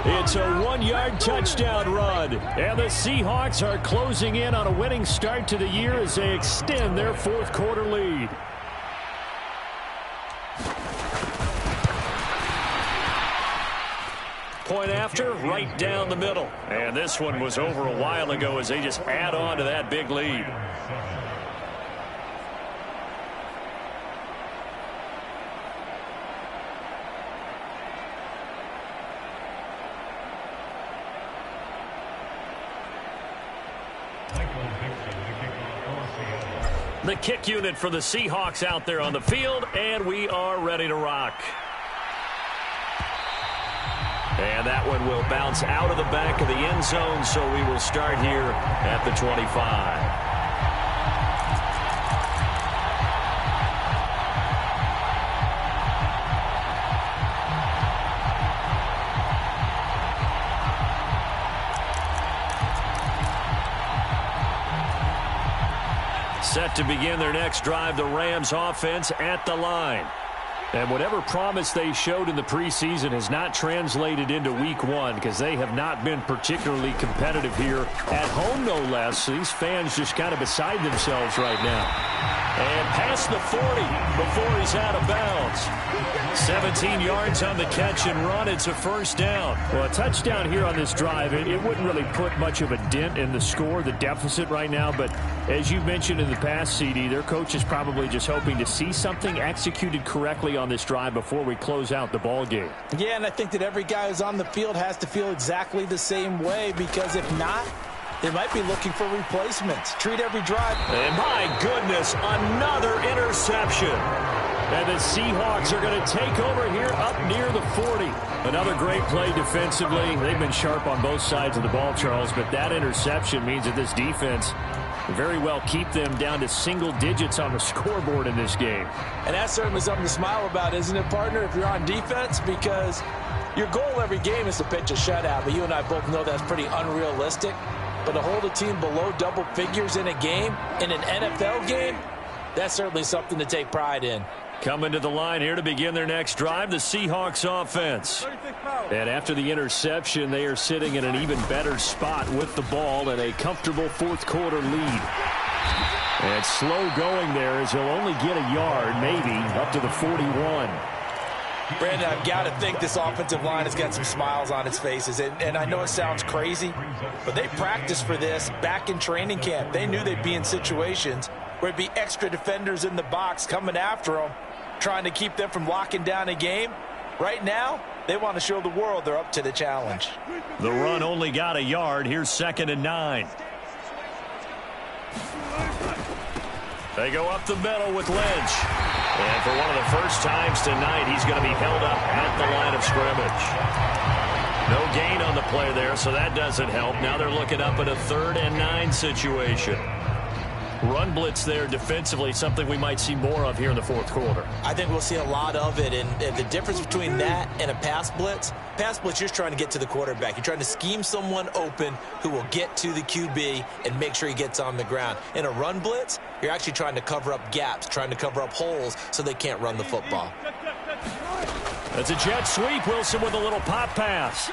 It's a 1-yard touchdown run, and the Seahawks are closing in on a winning start to the year as they extend their 4th quarter lead. Point after, right down the middle. And this one was over a while ago as they just add on to that big lead. The kick unit for the Seahawks out there on the field, and we are ready to rock. And that one will bounce out of the back of the end zone, so we will start here at the 25. Set to begin their next drive, the Rams offense at the line. And whatever promise they showed in the preseason has not translated into week 1 because they have not been particularly competitive here at home, no less. So these fans just kind of beside themselves right now. And past the 40 before he's out of bounds. 17 yards on the catch and run. It's a 1st down. Well, a touchdown here on this drive, it wouldn't really put much of a dent in the score, the deficit right now. But as you mentioned in the past, CD, their coach is probably just hoping to see something executed correctly on this drive before we close out the ball game. Yeah, and I think that every guy who's on the field has to feel exactly the same way, because if not, they might be looking for replacements. Treat every drive. And my goodness, another interception. And the Seahawks are going to take over here up near the 40. Another great play defensively. They've been sharp on both sides of the ball, Charles, but that interception means that this defense very well keep them down to single digits on the scoreboard in this game. And that's certainly something to smile about, isn't it, partner, if you're on defense? Because your goal every game is to pitch a shutout, but you and I both know that's pretty unrealistic. But to hold a team below double figures in a game, in an NFL game, that's certainly something to take pride in. Coming to the line here to begin their next drive, the Seahawks offense. And after the interception, they are sitting in an even better spot with the ball and a comfortable 4th quarter lead. And slow going there as he'll only get a yard, maybe, up to the 41. Brandon, I've got to think this offensive line has got some smiles on its faces. And I know it sounds crazy, but they practiced for this back in training camp. They knew they'd be in situations where it'd be extra defenders in the box coming after them, trying to keep them from locking down a game. Right now, they want to show the world they're up to the challenge. The run only got a yard. Here's 2nd and 9. They go up the middle with Lynch. And for one of the first times tonight, he's going to be held up at the line of scrimmage. No gain on the play there, so that doesn't help. Now they're looking up at a 3rd and 9 situation. Run blitz there defensively, something we might see more of here in the 4th quarter. I think we'll see a lot of it, and the difference between that and a pass blitz, you're just trying to get to the quarterback. You're trying to scheme someone open who will get to the QB and make sure he gets on the ground. In a run blitz, you're actually trying to cover up gaps, trying to cover up holes so they can't run the football. That's a jet sweep. Wilson with a little pop pass.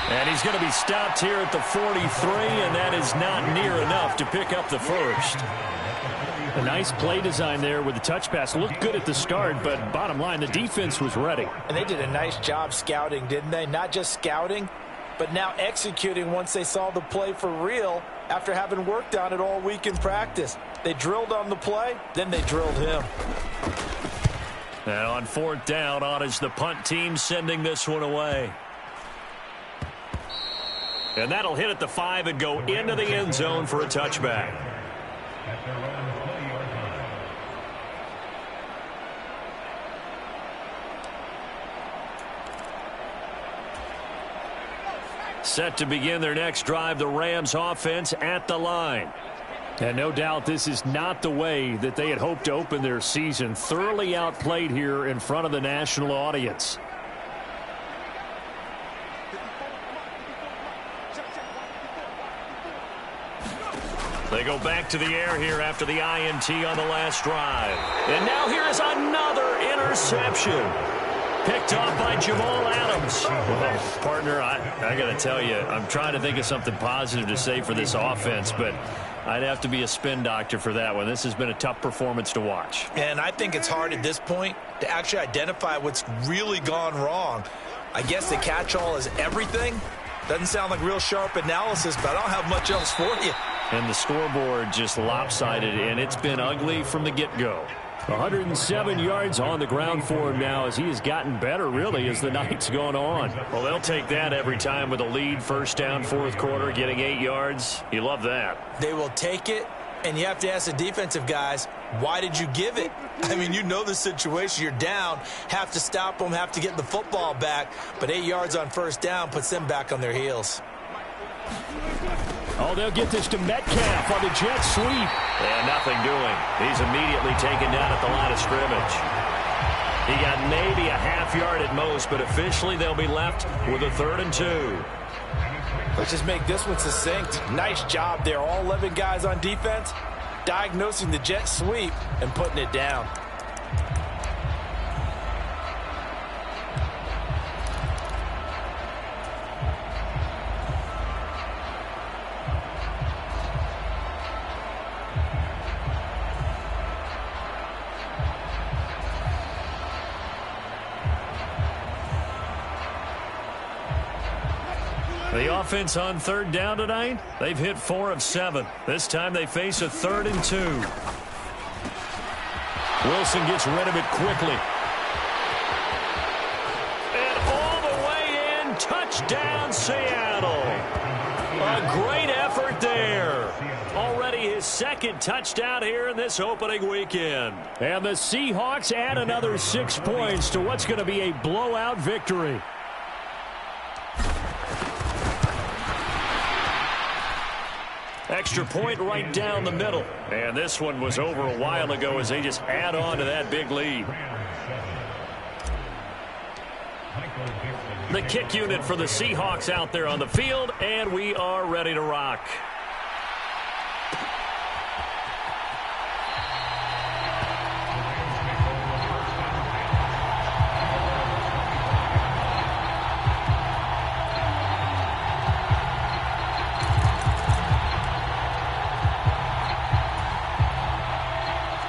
And he's going to be stopped here at the 43, and that is not near enough to pick up the 1st. A nice play design there with the touch pass. Looked good at the start, but bottom line, the defense was ready. And they did a nice job scouting, didn't they? Not just scouting, but now executing once they saw the play for real after having worked on it all week in practice. They drilled on the play, then they drilled him. And on fourth down, on is the punt team sending this one away. And that'll hit at the 5 and go into the end zone for a touchback. Set to begin their next drive, the Rams offense at the line. And no doubt this is not the way that they had hoped to open their season. Thoroughly outplayed here in front of the national audience. They go back to the air here after the INT on the last drive. And now here is another interception. Picked off by Jamal Adams. Well, partner, I got to tell you, I'm trying to think of something positive to say for this offense, but I'd have to be a spin doctor for that one. This has been a tough performance to watch. And I think it's hard at this point to actually identify what's really gone wrong. I guess the catch-all is everything. Doesn't sound like real sharp analysis, but I don't have much else for you. And the scoreboard just lopsided, and it's been ugly from the get-go. 107 yards on the ground for him now as he has gotten better, really, as the night's gone on. Well, they'll take that every time with a lead, first down, fourth quarter, getting 8 yards. You love that. They will take it, and you have to ask the defensive guys, why did you give it? I mean, you know the situation. You're down, have to stop them, have to get the football back, but 8 yards on first down puts them back on their heels. Oh, they'll get this to Metcalf on the jet sweep. And nothing doing. He's immediately taken down at the line of scrimmage. He got maybe a half yard at most, but officially they'll be left with a 3rd and 2. Let's just make this one succinct. Nice job there. All 11 guys on defense diagnosing the jet sweep and putting it down. The offense on 3rd down tonight, they've hit 4 of 7. This time they face a 3rd and 2. Wilson gets rid of it quickly. And all the way in, touchdown Seattle. A great effort there. Already his 2nd touchdown here in this opening weekend. And the Seahawks add another 6 points to what's going to be a blowout victory. Extra point right down the middle. And this one was over a while ago as they just add on to that big lead. The kick unit for the Seahawks out there on the field, and we are ready to rock.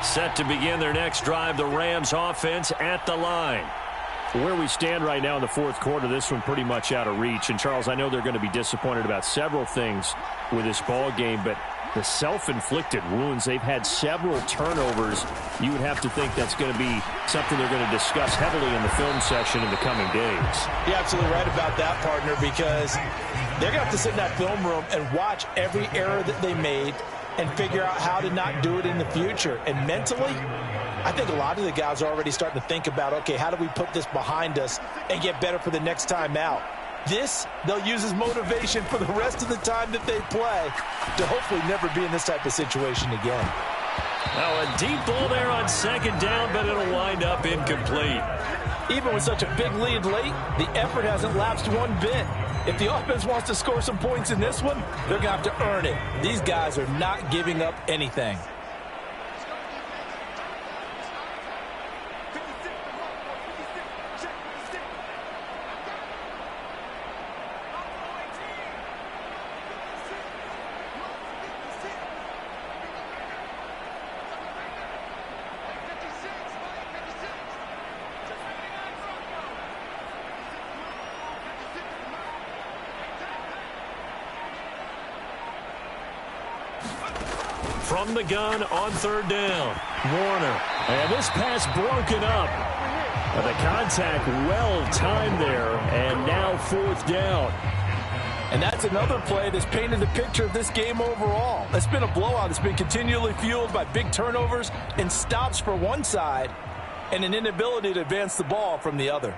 Set to begin their next drive, the Rams offense at the line. Where we stand right now in the fourth quarter, this one pretty much out of reach. And, Charles, I know they're going to be disappointed about several things with this ball game, but the self-inflicted wounds, they've had several turnovers. You would have to think that's going to be something they're going to discuss heavily in the film section in the coming days. You're absolutely right about that, partner, because they're going to have to sit in that film room and watch every error that they made and figure out how to not do it in the future. And mentally, I think a lot of the guys are already starting to think about, okay, how do we put this behind us and get better for the next time out? This, they'll use as motivation for the rest of the time that they play to hopefully never be in this type of situation again. Now a deep ball there on 2nd down, but it'll wind up incomplete. Even with such a big lead late, the effort hasn't lapsed one bit. If the offense wants to score some points in this one, they're going to have to earn it. These guys are not giving up anything. from the gun on third down. Warner. And this pass broken up. The contact well timed there, and now fourth down. And that's another play that's painted the picture of this game overall. It's been a blowout. It's been continually fueled by big turnovers and stops for one side and an inability to advance the ball from the other.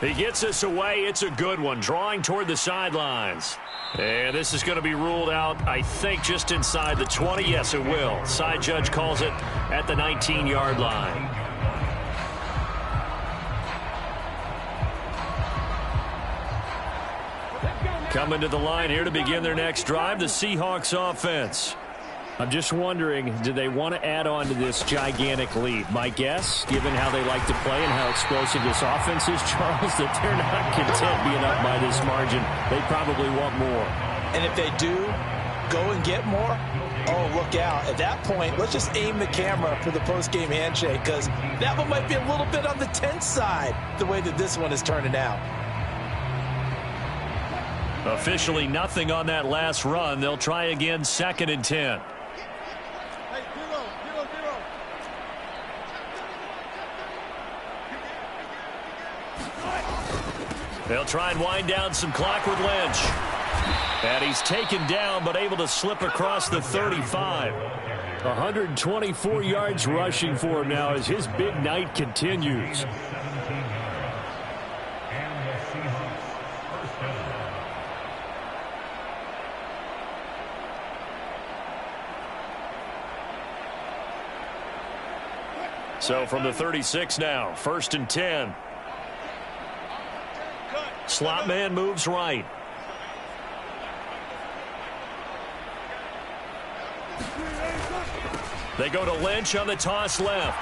He gets us away. It's a good one, drawing toward the sidelines. And this is going to be ruled out, I think, just inside the 20. Yes, it will. Side judge calls it at the 19-yard line. Coming to the line here to begin their next drive, the Seahawks offense. I'm just wondering, do they want to add on to this gigantic lead? My guess, given how they like to play and how explosive this offense is, Charles, that they're not content being up by this margin. They probably want more. And if they do go and get more, oh, look out. At that point, let's just aim the camera for the post-game handshake, because that one might be a little bit on the tense side, the way that this one is turning out. Officially nothing on that last run. They'll try again, 2nd and 10. They'll try and wind down some clock with Lynch. And he's taken down, but able to slip across the 35. 124 yards rushing for him now as his big night continues. So from the 36 now, 1st and 10. Slot man moves right. They go to Lynch on the toss left.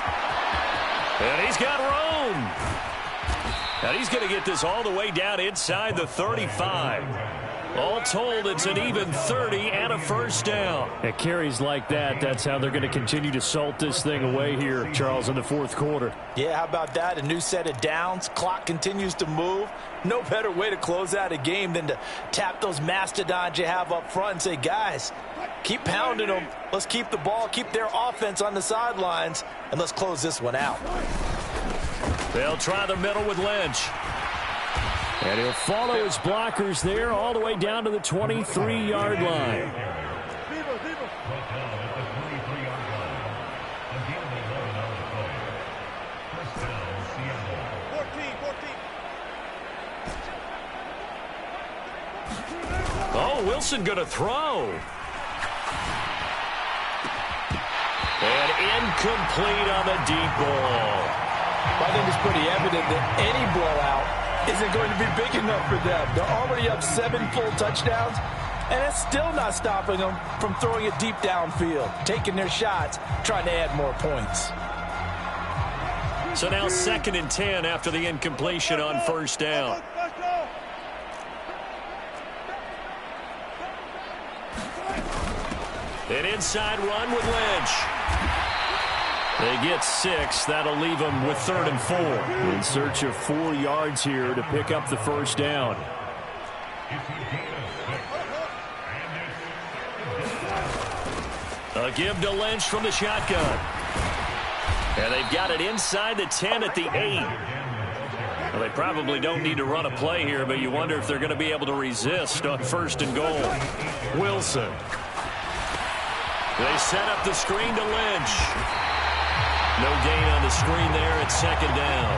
And he's got room. And he's going to get this all the way down inside the 35. All told, it's an even 30 and a first down. At carries like that, that's how they're going to continue to salt this thing away here, Charles, in the fourth quarter. Yeah, how about that? A new set of downs. Clock continues to move. No better way to close out a game than to tap those mastodons you have up front and say, guys, keep pounding them. Let's keep the ball, keep their offense on the sidelines, and let's close this one out. They'll try the middle with Lynch. And he'll follow his blockers there all the way down to the 23-yard line. Oh, Wilson going to throw. And incomplete on the deep ball. I think it's pretty evident that any blowout isn't going to be big enough for them. They're already up 7 full touchdowns, and it's still not stopping them from throwing it deep downfield, taking their shots, trying to add more points. So now 2nd and 10 after the incompletion on first down. An inside run with Lynch. They get 6. That'll leave them with 3rd and 4. In search of 4 yards here to pick up the first down. A give to Lynch from the shotgun. And they've got it inside the 10 at the 8. Well, they probably don't need to run a play here, but you wonder if they're going to be able to resist on 1st and goal. Wilson. They set up the screen to Lynch. No gain on the screen there at 2nd down.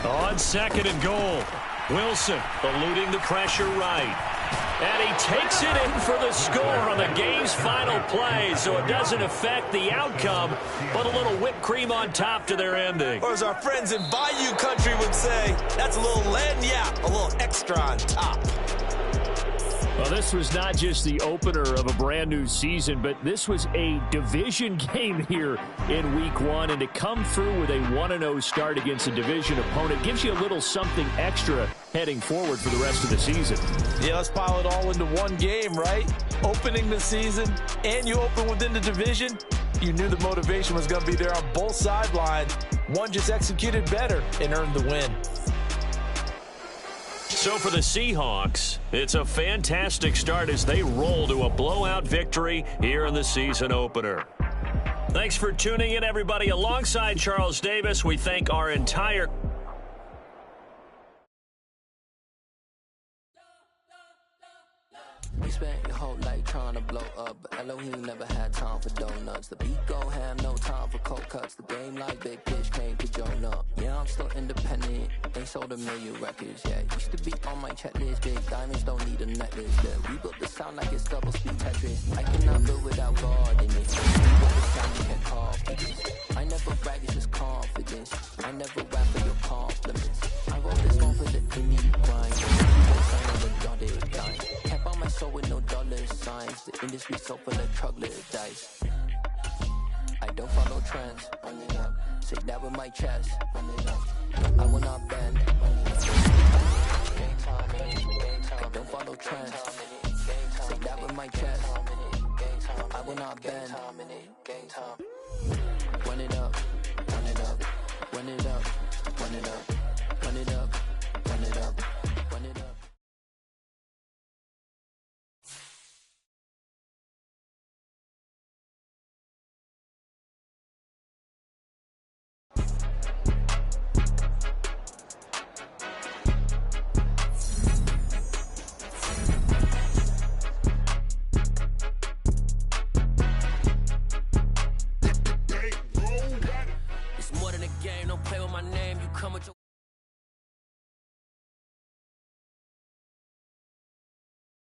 On 2nd and goal, Wilson eluding the pressure right. And he takes it in for the score on the game's final play, so it doesn't affect the outcome, but a little whipped cream on top to their ending. Or as our friends in Bayou Country would say, that's a little lagniappe, a little extra on top. Well, this was not just the opener of a brand new season, but this was a division game here in week 1. And to come through with a 1-0 start against a division opponent gives you a little something extra heading forward for the rest of the season. Yeah, let's pile it all into one game, right? Opening the season, and you open within the division. You knew the motivation was going to be there on both sidelines. One just executed better and earned the win. So for the Seahawks, it's a fantastic start as they roll to a blowout victory here in the season opener. Thanks for tuning in, everybody. Alongside Charles Davis, we thank our entire... We spent your whole life trying to blow up, but Elohim never had time for donuts. The beat go ham, no time for cold cuts. The game like Big Pitch came to Jonah. Yeah, I'm still independent, ain't sold a million records, yeah. Used to be on my checklist, big diamonds don't need a necklace, yeah. We built the sound like it's double speed Tetris. I cannot build without God in it. What the sound you can call I never brag, it's just confidence. I never rap for your compliments. I wrote this song for the indie grind. Kept on my soul with no dollar signs. The industry so full of troglodytes. I don't follow trends. Say that with my chest. I will not bend. I don't follow trends. Say that with my chest. I will not bend. Run it up, run it up, run it up, run it up, run it up, run it up.